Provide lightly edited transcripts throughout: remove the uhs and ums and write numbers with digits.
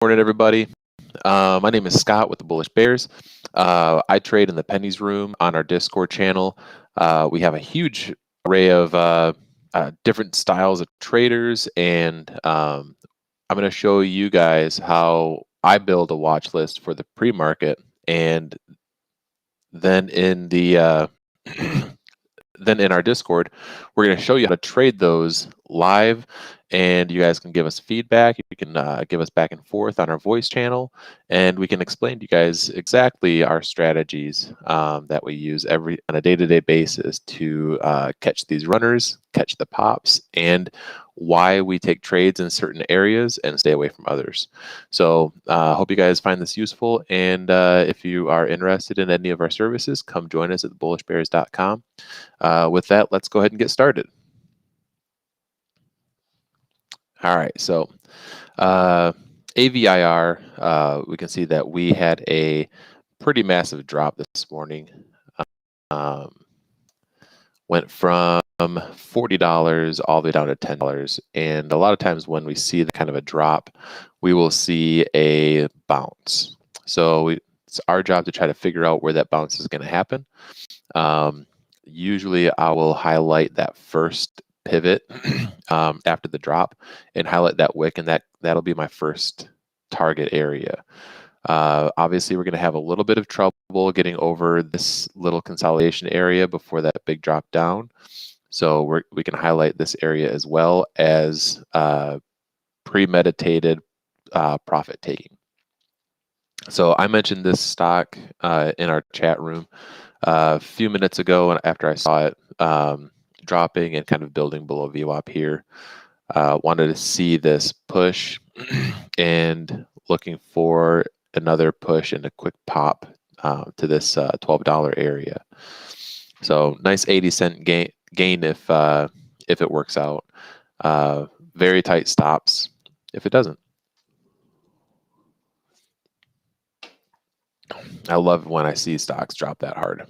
Morning, everybody. My name is Scott with the Bullish Bears. I trade in the pennies room on our Discord channel. We have a huge array of different styles of traders, and I'm going to show you guys how I build a watch list for the pre-market, and then in the then in our Discord, we're going to show you how to trade those live, and you guys can give us feedback. You can give us back and forth on our voice channel, and we can explain to you guys exactly our strategies that we use on a day-to-day basis to catch these runners, catch the pops, and why we take trades in certain areas and stay away from others. So hope you guys find this useful, and if you are interested in any of our services, come join us at thebullishbears.com. With that, let's go ahead and get started. All right, so AVIR, we can see that we had a pretty massive drop this morning. Went from $40 all the way down to $10. And a lot of times when we see the kind of a drop, we will see a bounce. So it's our job to try to figure out where that bounce is going to happen. Usually I will highlight that first pivot after the drop and highlight that wick, and that'll be my first target area. Obviously, we're going to have a little bit of trouble getting over this little consolidation area before that big drop down. So we can highlight this area as well as premeditated profit taking. So I mentioned this stock in our chat room a few minutes ago after I saw it dropping and kind of building below VWAP here. Wanted to see this push and looking for another push and a quick pop to this $12 area. So nice 80-cent gain if it works out. Very tight stops if it doesn't. I love when I see stocks drop that hard.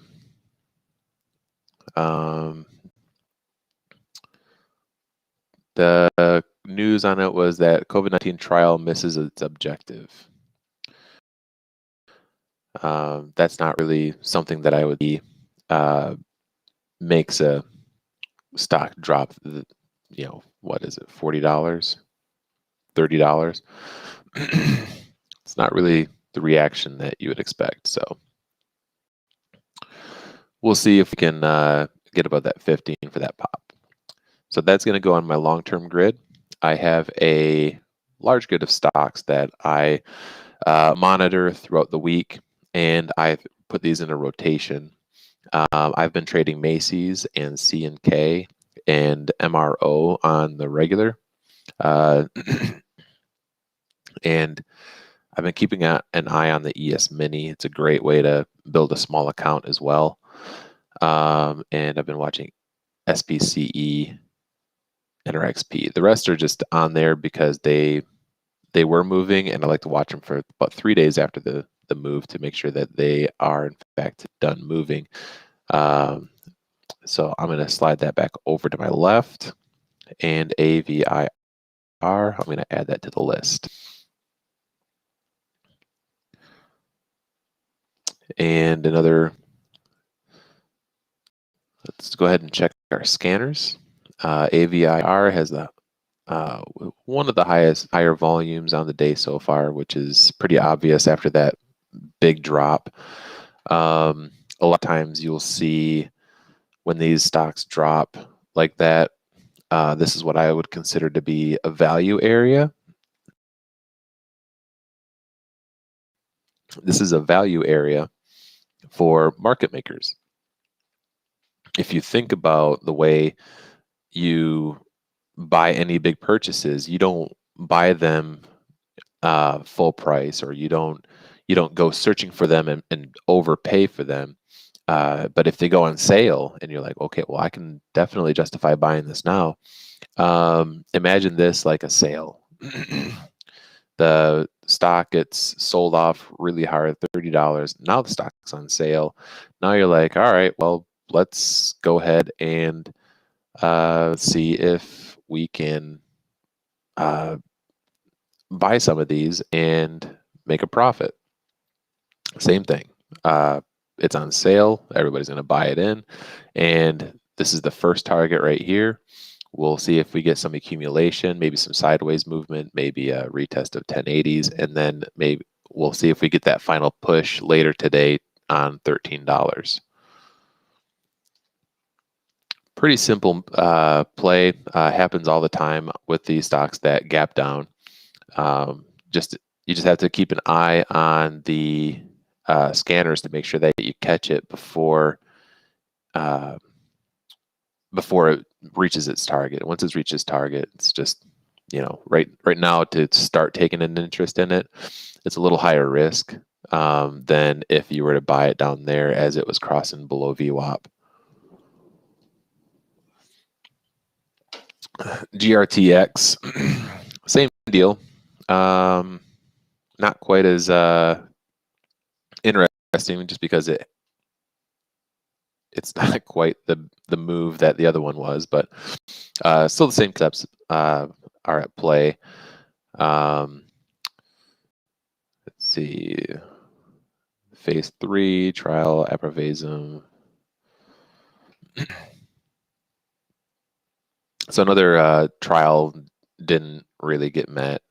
The news on it was that COVID-19 trial misses its objective. That's not really something that I would be makes a stock drop. What is it? $40, $30. It's not really the reaction that you would expect. So we'll see if we can get above that 15 for that pop. So that's going to go on my long-term grid. I have a large grid of stocks that I monitor throughout the week, and I've put these in a rotation. I've been trading Macy's and C&K and MRO on the regular. And I've been keeping an eye on the ES Mini. It's a great way to build a small account as well. And I've been watching SPCE and XP. The rest are just on there because they were moving, and I like to watch them for about 3 days after the move to make sure that they are in fact done moving. So I'm going to slide that back over to my left, and AVIR, I'm going to add that to the list. And let's go ahead and check our scanners. AVIR has one of the higher volumes on the day so far, which is pretty obvious after that big drop. A lot of times you'll see when these stocks drop like that, this is what I would consider to be a value area. This is a value area for market makers. If you think about the way you buy any big purchases, you don't buy them full price, or you don't go searching for them and overpay for them. But if they go on sale and you're like, okay, well, I can definitely justify buying this now. Imagine this like a sale. The stock gets sold off really hard, $30. Now the stock's on sale. Now you're like, all right, well, let's go ahead and see if we can buy some of these and make a profit. Same thing. It's on sale. Everybody's going to buy it in. And this is the first target right here. We'll see if we get some accumulation, maybe some sideways movement, maybe a retest of 1080s, and then maybe we'll see if we get that final push later today on $13. Pretty simple play. Happens all the time with these stocks that gap down. You just have to keep an eye on the scanners to make sure that you catch it before it reaches its target. Once it reaches target, it's just, right now to start taking an interest in it, it's a little higher risk than if you were to buy it down there as it was crossing below VWAP. GRTX, same deal. Not quite as interesting, just because it's not quite the move that the other one was, but still the same steps are at play. Let's see, phase 3 trial approvism. So another trial didn't really get met.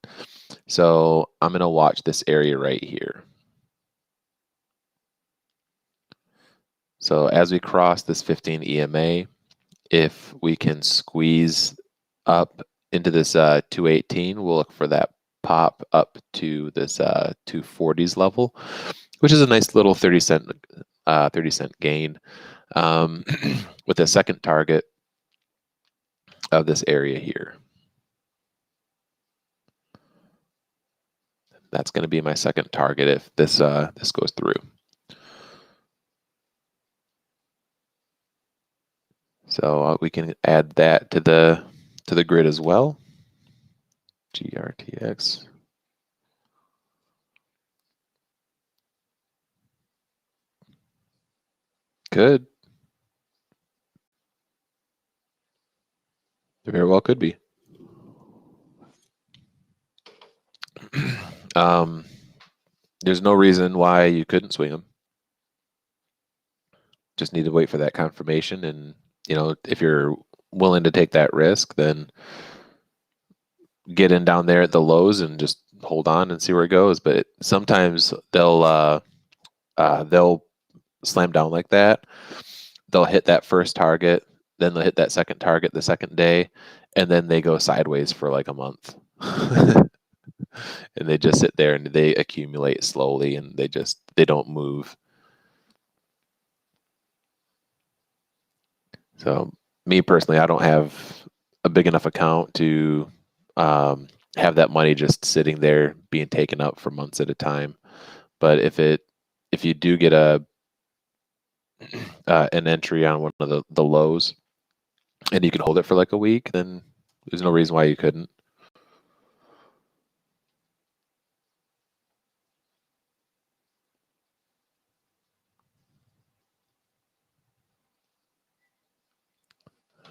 So I'm going to watch this area right here. So as we cross this 15 EMA, if we can squeeze up into this 218, we'll look for that pop up to this 240s level, which is a nice little 30-cent gain, with a second target of this area here. That's going to be my second target if this goes through. So we can add that to the grid as well. GRTX. Good. It very well could be. There's no reason why you couldn't swing them. Just need to wait for that confirmation, and if you're willing to take that risk, then get in down there at the lows and just hold on and see where it goes. But sometimes they'll slam down like that. They'll hit that first target, then they'll hit that second target the second day, and then they go sideways for like a month. And they just sit there and they accumulate slowly, and they don't move. So me personally, I don't have a big enough account to have that money just sitting there being taken up for months at a time. But if you do get an entry on one of the lows and you can hold it for like a week, then there's no reason why you couldn't.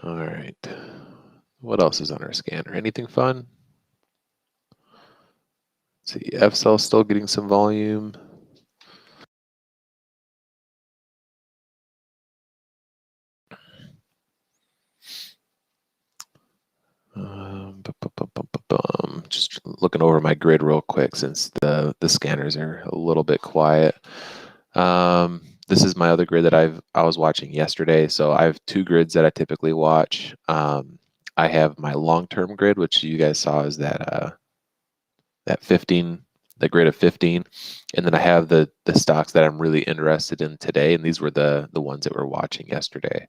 All right. What else is on our scanner? Anything fun? Let's see, FCell still getting some volume. Just looking over my grid real quick since the scanners are a little bit quiet. This is my other grid that I was watching yesterday. So I have two grids that I typically watch. I have my long-term grid, which you guys saw is that 15, the grid of 15, and then I have the stocks that I'm really interested in today, and these were the ones that we're watching yesterday.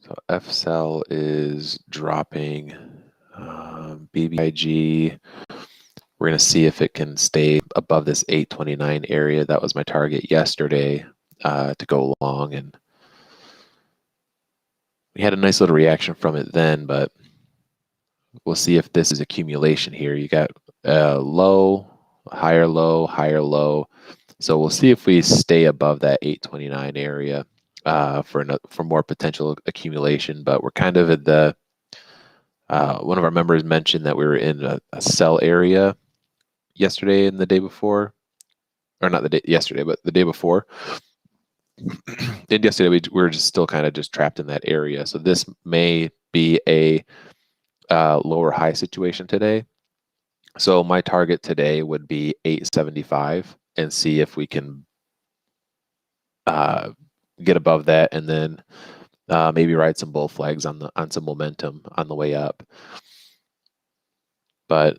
So FCell is dropping. BBIG, we're going to see if it can stay above this 829 area. That was my target yesterday to go long, and we had a nice little reaction from it then, but we'll see if this is accumulation here. You got low, higher low, higher low. So we'll see if we stay above that 829 area. for more potential accumulation. But we're kind of at the one of our members mentioned that we were in a sell area yesterday and the day before, or not the day yesterday, but the day before. And yesterday we were just still kind of just trapped in that area. So this may be a lower high situation today. So my target today would be 875 and see if we can uh, get above that, and then maybe ride some bull flags on some momentum on the way up. But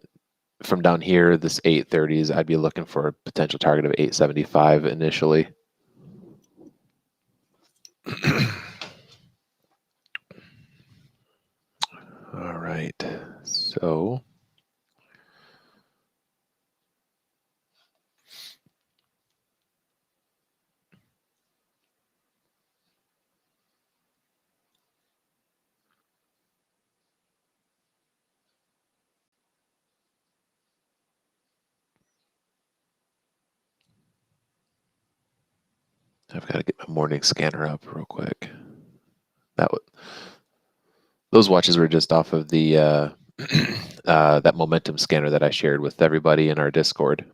from down here, this 830s, I'd be looking for a potential target of 875 initially. All right, so I've got to get my morning scanner up real quick. Those watches were just off of the that momentum scanner that I shared with everybody in our Discord.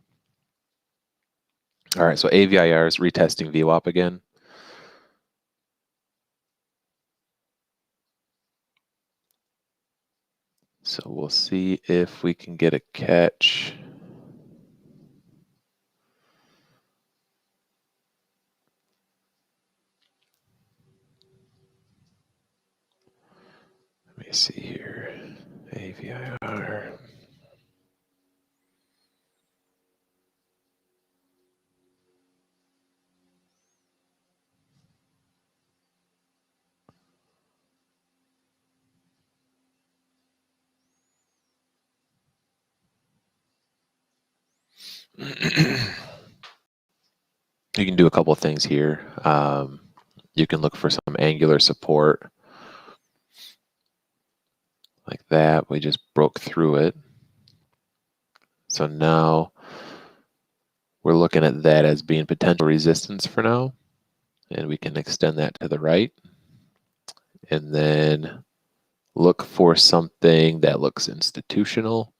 All right, so AVIR is retesting VWAP again. So we'll see if we can get a catch. Let me see here. AVIR. You can do a couple of things here. You can look for some angular support like that. We just broke through it. So now we're looking at that as being potential resistance for now. And we can extend that to the right. And then look for something that looks institutional.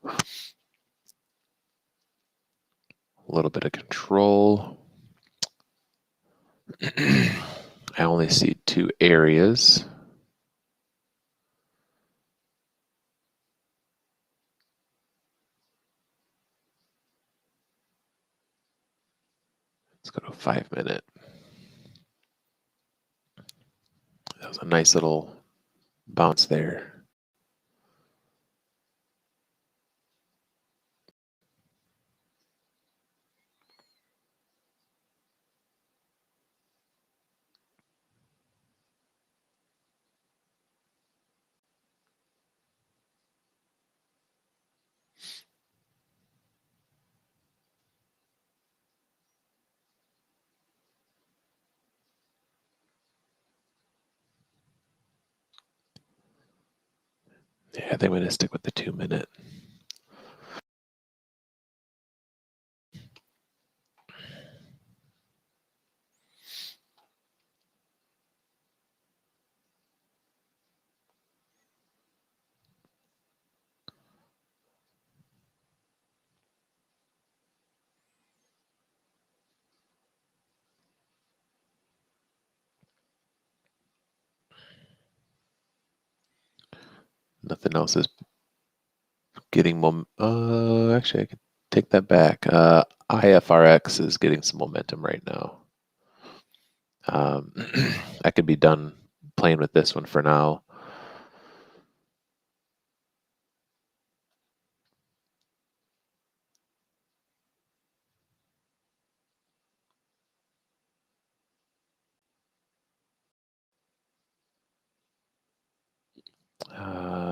A little bit of control. I only see two areas. Let's go to 5 minute. That was a nice little bounce there. Yeah, I think I'm going to stick with the 2 minute. Nothing else is getting actually, I could take that back. IFRX is getting some momentum right now. I could be done playing with this one for now.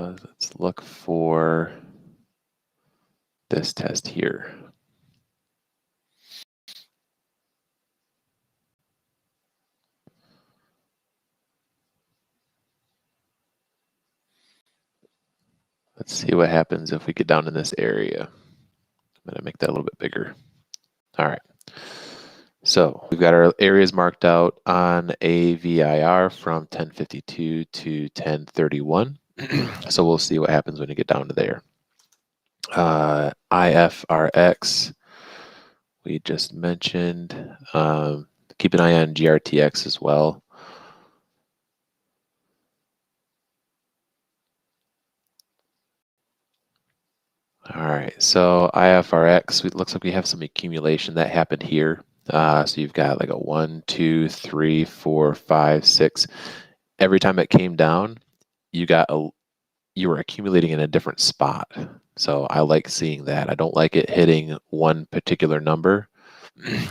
Let's look for this test here. Let's see what happens if we get down in this area. I'm going to make that a little bit bigger. All right. So we've got our areas marked out on AVIR from 1052 to 1031. So we'll see what happens when you get down to there. IFRX, we just mentioned. Keep an eye on GRTX as well. All right, so IFRX, it looks like we have some accumulation that happened here. So you've got like a 1, 2, 3, 4, 5, 6. Every time it came down, you were accumulating in a different spot. So I like seeing that. I don't like it hitting one particular number.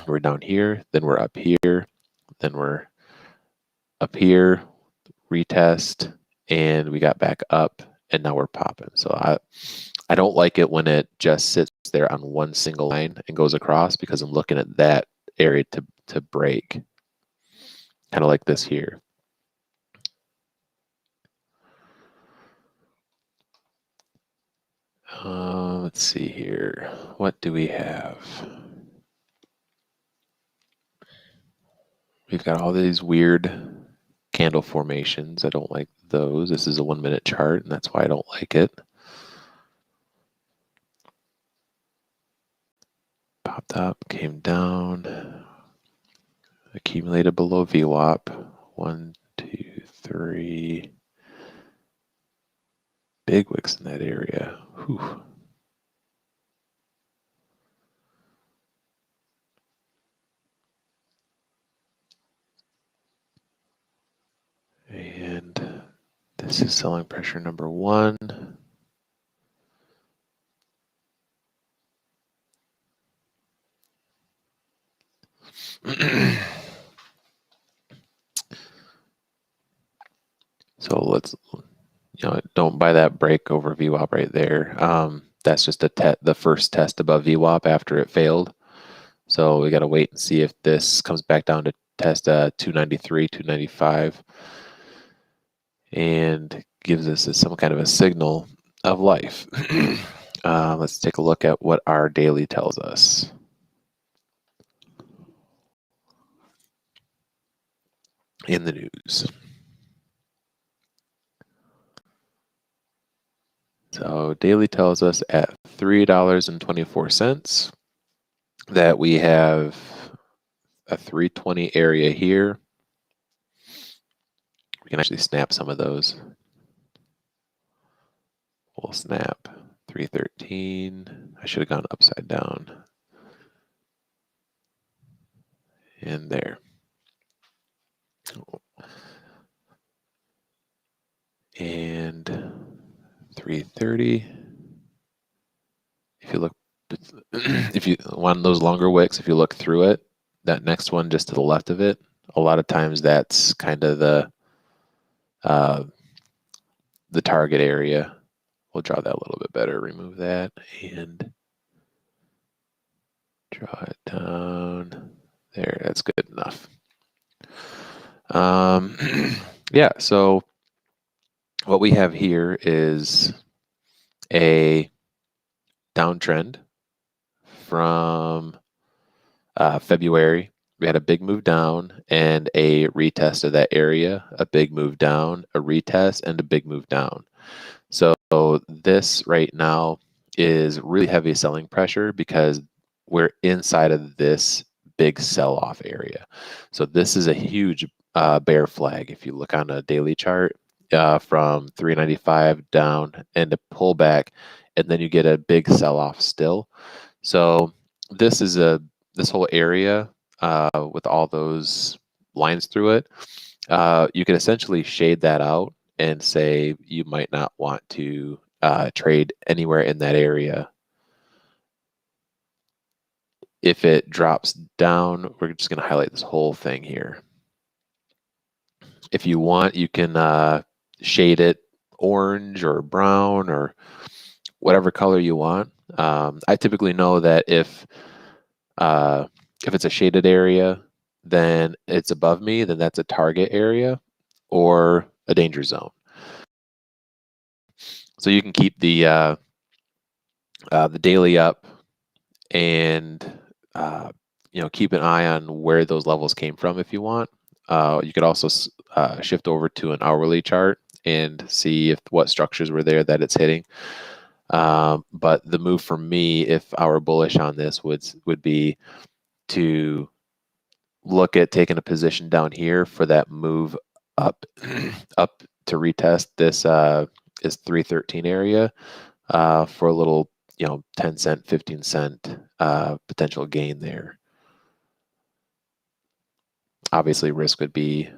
We're down here, then we're up here, then we're up here, retest, and we got back up, and now we're popping. So I don't like it when it just sits there on one single line and goes across, because I'm looking at that area to break, kind of like this here. Let's see here. What do we have? We've got all these weird candle formations. I don't like those. This is a 1 minute chart, and that's why I don't like it. Popped up, came down, accumulated below VWAP. 1, 2, 3. Big wicks in that area. Whew. And this is selling pressure number 1. So let's, don't buy that break over VWAP right there. That's just the first test above VWAP after it failed. So we got to wait and see if this comes back down to test 293, 295, and gives us some kind of a signal of life. Let's take a look at what our daily tells us. In the news. So daily tells us at $3.24 that we have a 320 area here. We can actually snap some of those. We'll snap 313. I should have gone upside down. And there. And 330. If you look, if you want those longer wicks, if you look through it, that next one just to the left of it, a lot of times that's kind of the target area. We'll draw that a little bit better. Remove that and draw it down. There, that's good enough. Yeah, so what we have here is a downtrend from February. We had a big move down and a retest of that area, a big move down, a retest, and a big move down. So this right now is really heavy selling pressure because we're inside of this big sell-off area. So this is a huge bear flag. If you look on a daily chart from 395 down and a pullback, and then you get a big sell-off still. So this is this whole area with all those lines through it. You can essentially shade that out and say you might not want to trade anywhere in that area. If it drops down, we're just going to highlight this whole thing here. If you want, you can shade it orange or brown or whatever color you want. I typically know that if it's a shaded area, then it's above me, then that's a target area or a danger zone. So you can keep the daily up and keep an eye on where those levels came from if you want. You could also shift over to an hourly chart and see if what structures were there that it's hitting. But the move for me, if I were bullish on this, would be to look at taking a position down here for that move up up to retest this is 313 area for a little 10 cent 15 cent potential gain there. Obviously risk would be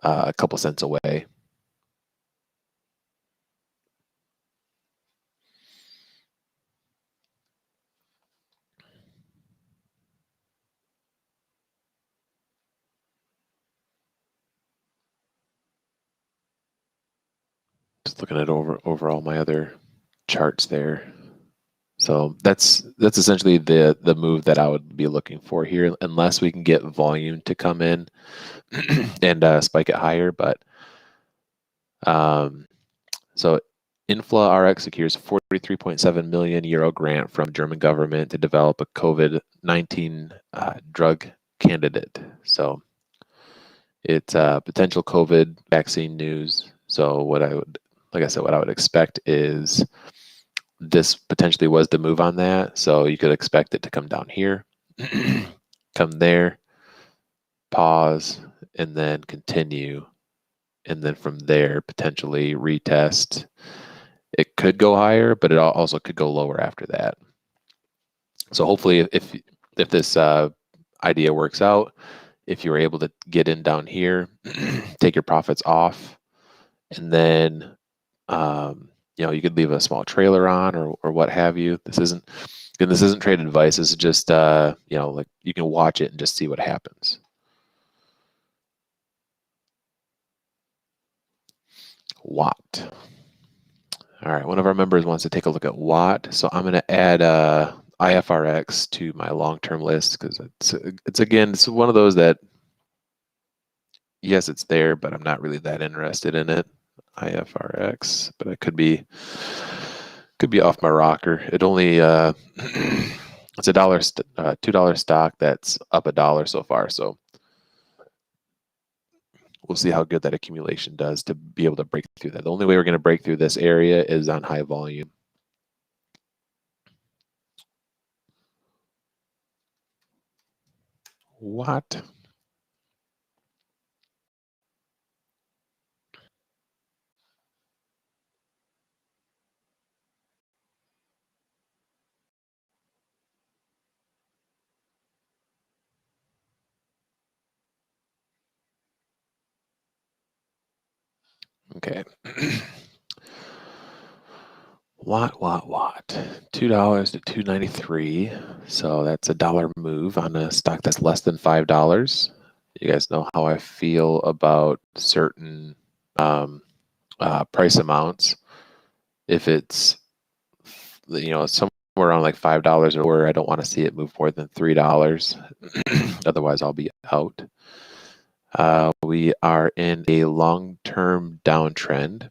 a couple cents away. Just looking at over all my other charts there. So that's essentially the move that I would be looking for here, unless we can get volume to come in and spike it higher. But so Infla RX secures 43.7 million euro grant from German government to develop a COVID-19 drug candidate. So it's potential COVID vaccine news. So what I would expect is this potentially was the move on that. So you could expect it to come down here, come there, pause, and then continue. And then from there, potentially retest. It could go higher, but it also could go lower after that. So hopefully if this idea works out, if you're able to get in down here, take your profits off, and then you could leave a small trailer on or what have you. This isn't trade advice. This is just like you can watch it and just see what happens. Watt. All right, one of our members wants to take a look at Watt, so I'm going to add IFRX to my long-term list because it's one of those that yes, it's there, but I'm not really that interested in it. IFRX, but I could be off my rocker. It only it's $2 stock that's up $1 so far. So we'll see how good that accumulation does to be able to break through that. The only way we're going to break through this area is on high volume. What? Okay. Watt. $2 to $2.93. So that's $1 move on a stock that's less than $5. You guys know how I feel about certain price amounts. If it's somewhere around like $5 or lower, I don't want to see it move more than $3. Otherwise, I'll be out. We are in a long-term downtrend,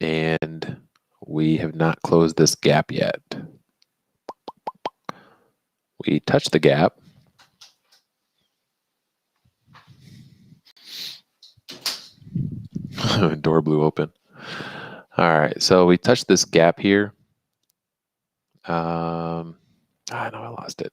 and we have not closed this gap yet. We touched the gap. Door blew open. All right, so we touched this gap here. No, I lost it.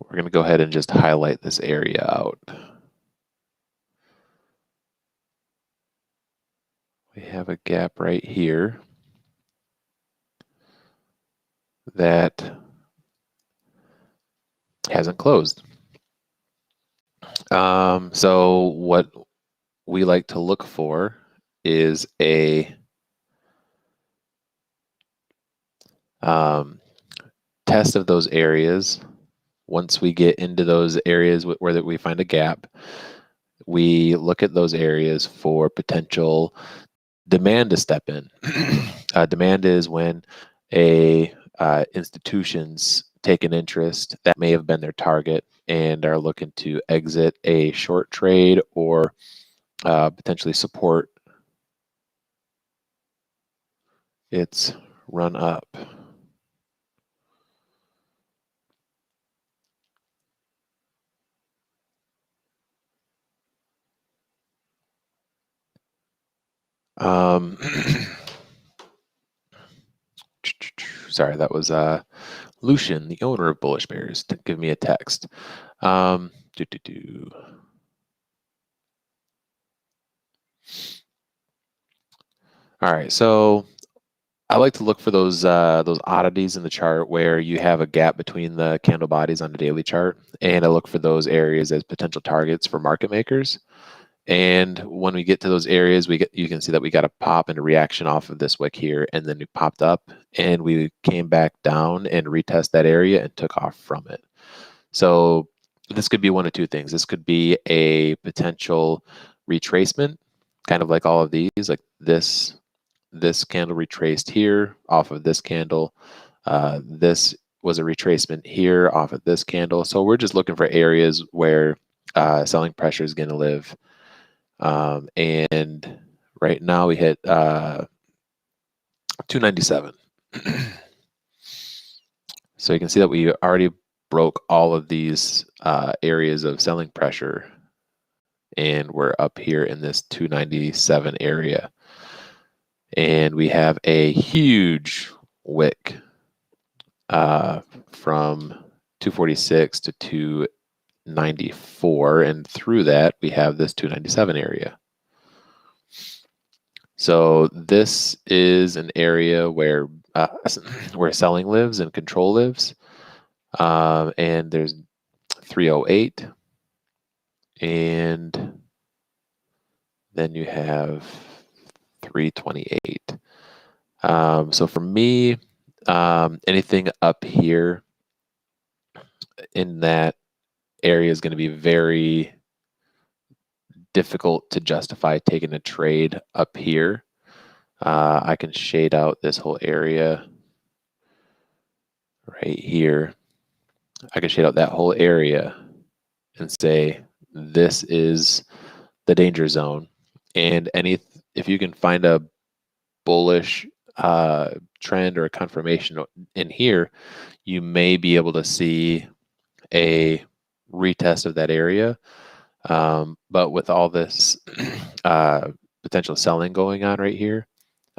We're going to go ahead and just highlight this area out. We have a gap right here that hasn't closed. So what we like to look for is a test of those areas. Once we get into those areas where we find a gap, we look at those areas for potential demand to step in. Demand is when a institutions take an interest that may have been their target and are looking to exit a short trade or potentially support its run up. Sorry, that was Lucian, the owner of Bullish Bears, to give me a text. Um, doo -doo -doo. All right, so I like to look for those oddities in the chart where you have a gap between the candle bodies on the daily chart, and I look for those areas as potential targets for market makers. And when we get to those areas, you can see that we got a pop and a reaction off of this wick here, and then we popped up and we came back down and retest that area and took off from it. So this could be one of two things. This could be a potential retracement, kind of like all of these, like this candle retraced here off of this candle. This was a retracement here off of this candle. So we're just looking for areas where selling pressure is going to live. And right now we hit 297. So you can see that we already broke all of these areas of selling pressure, and we're up here in this 297 area. And we have a huge wick from 246 to 294, and through that we have this 297 area. So this is an area where selling lives and control lives, and there's 308, and then you have 328. So for me, anything up here in that area is going to be very difficult to justify taking a trade up here. I can shade out this whole area right here. I can shade out that whole area and say this is the danger zone. And if you can find a bullish trend or a confirmation in here, you may be able to see a retest of that area. But with all this potential selling going on right here,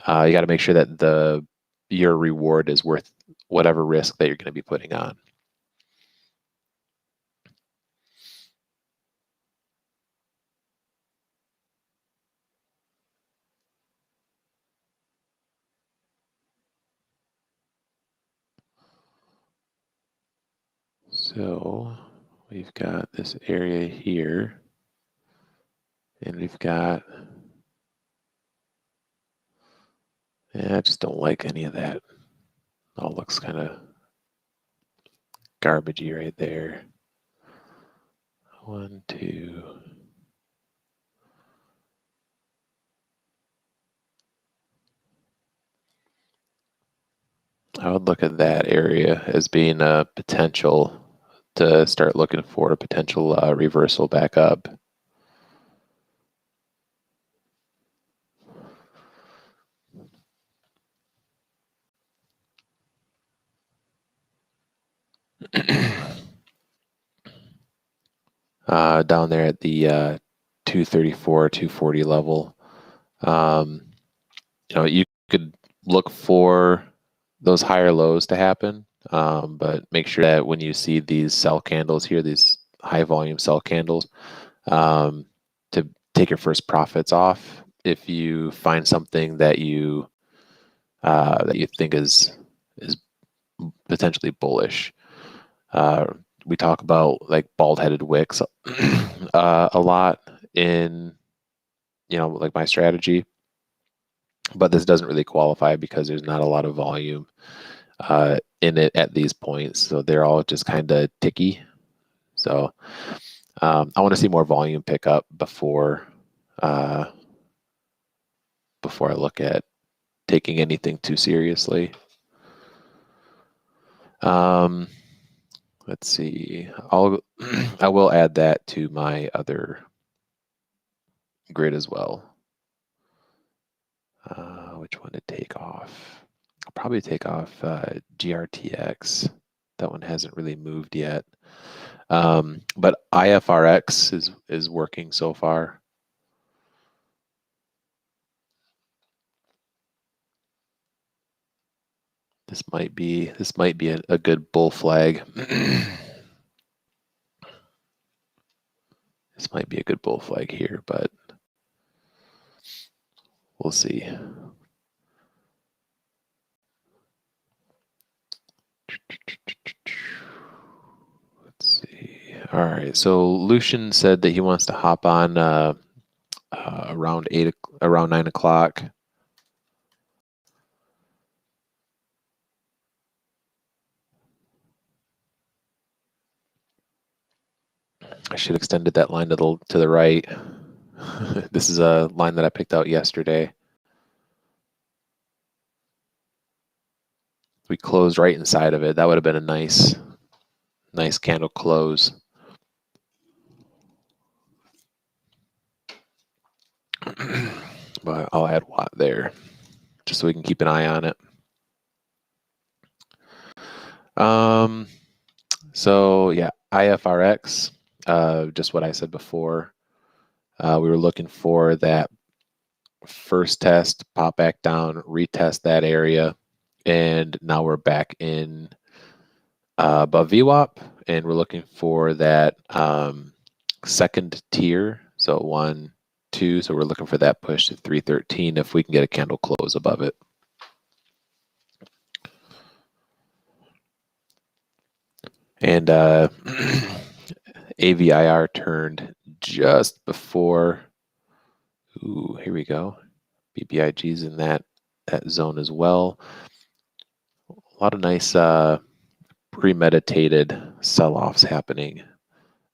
you got to make sure that your reward is worth whatever risk that you're going to be putting on. So we've got this area here, and we've got, I just don't like any of that. All looks kind of garbagey right there. 1, 2. I would look at that area as being a potential to start looking for a potential reversal back up. Down there at the 234, 240 level. You could look for those higher lows to happen, but make sure that when you see these sell candles here, these high volume sell candles, to take your first profits off. If you find something that you think is potentially bullish, we talk about like bald-headed wicks a lot in like my strategy, but this doesn't really qualify because there's not a lot of volume in it at these points, so they're all just kind of ticky. So I want to see more volume pick up before I look at taking anything too seriously. Let's see. I will add that to my other grid as well. Which one to take off? I'll probably take off GRTX. That one hasn't really moved yet. But IFRX is working so far. This might be a good bull flag. This might be a good bull flag here, but we'll see. Let's see. All right. So Lucian said that he wants to hop on around 9 o'clock. I should have extended that line to the right. This is a line that I picked out yesterday. We closed right inside of it. That would have been a nice candle close. But I'll add watt there just so we can keep an eye on it. So yeah, IFRX, just what I said before. We were looking for that first test, pop back down, retest that area, and now we're back in above VWAP, and we're looking for that second tier. So 1, 2. So we're looking for that push to 313 if we can get a candle close above it. And AVIR turned just before. Ooh, here we go. BBIG's in that zone as well. A lot of nice premeditated sell-offs happening.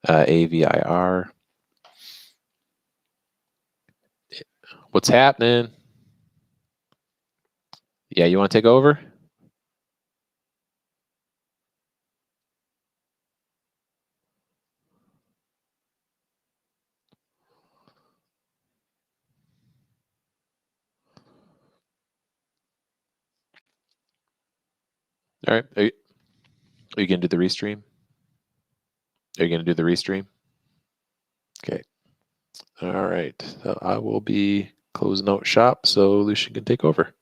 AVIR. What's happening? Yeah, you want to take over? All right. Are you going to do the restream? Are you going to do the restream? Okay. All right. So I will be closing out shop so Lucian can take over.